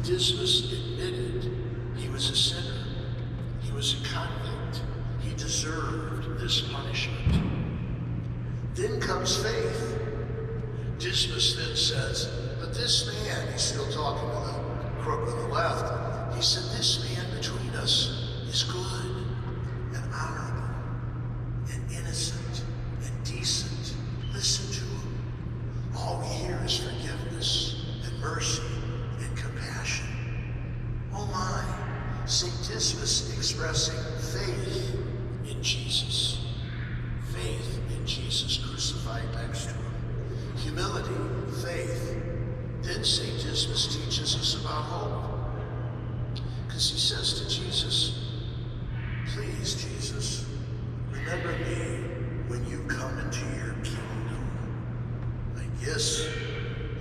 Dismas admitted he was a sinner. He was a convict. He deserved this punishment. Then comes faith. Dismas then says, but this man, he's still talking to the crook on the left, he said, this man between us is good and honorable and innocent and decent. Listen to him. All we hear is forgiveness and mercy and compassion. Oh my, St. Dismas expressing faith in Jesus. Faith in Jesus crucified next to him. Humility, faith. Then St. Dismas teaches us about hope. Because he says to Jesus, please, Jesus, remember me when you come into your kingdom. I guess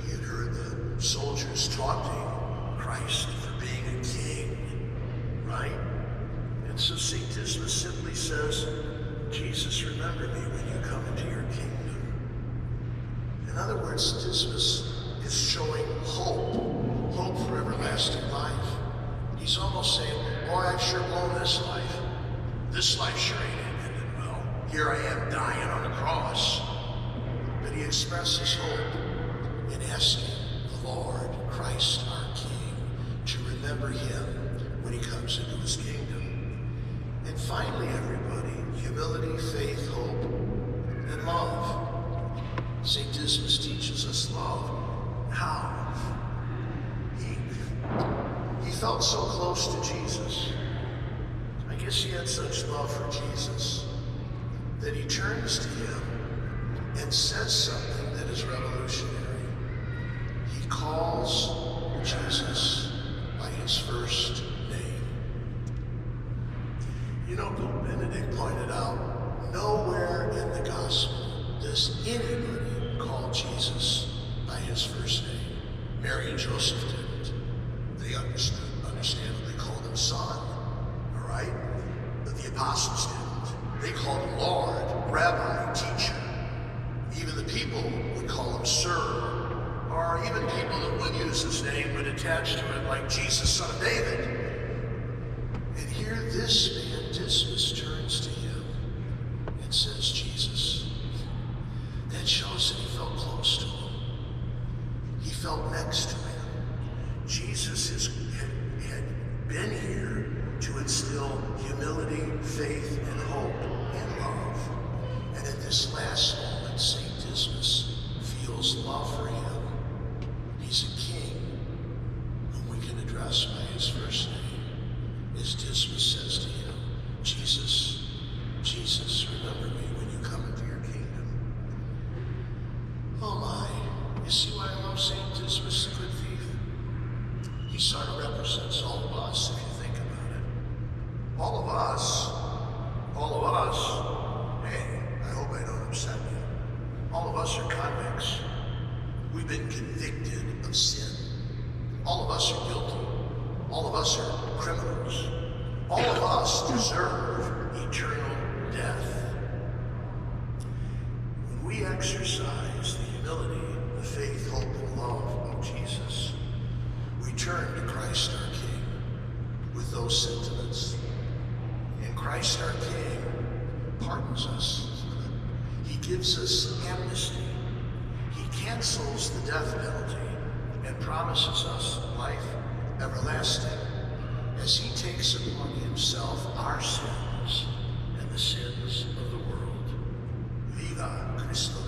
he had heard the soldiers taunting Christ for being a king, right? And so St. Dismas simply says, Jesus, remember me when you come into your kingdom. In other words, Dismas is showing hope for everlasting life. He's almost saying, boy, I've sure blown this life. This life sure ain't ended well. Here I am dying on a cross. But he expresses hope in asking the Lord, Christ our King, to remember him when he comes into his kingdom. And finally, everybody, humility, faith, hope, and love. St. Dismas teaches us love. How? He felt so close to Jesus. I guess he had such love for Jesus that he turns to him and says something that is revolutionary. He calls Jesus by his first name. You know, Pope Benedict pointed out, nowhere in the gospel does anybody call Jesus by his first name. Mary and Joseph didn't. They understandably called him son, all right? But the apostles didn't. They called him Lord, Rabbi, teacher. Even the people would call him Sir, or even people that would use his name would attach to it like Jesus, son of David. And here this man, Dismas, turns to him and says, Jesus. That shows that he felt close to him. He felt next to him. Jesus had been here to instill humility, faith, and hope and love. And at this last moment, St. Dismas feels love for him. He's a king whom we can address by his first name. As Dismas says to him, Jesus, Jesus, remember me when you come into your kingdom. Oh my, you see why I love St. Dismas, the good thief? He sort of represents all of us, if you think about it. All of us, hey, I hope I don't upset you. All of us are convicts. We've been convicted of sin. All of us are guilty. All of us are criminals. All of us deserve eternal death. When we exercise the humility, the faith, hope, and love of Jesus, we turn to Christ our King with those sentiments. And Christ our King pardons us. He gives us amnesty. He cancels the death penalty and promises us life everlasting as he takes upon himself our sins and the sins of the world. Viva Christus.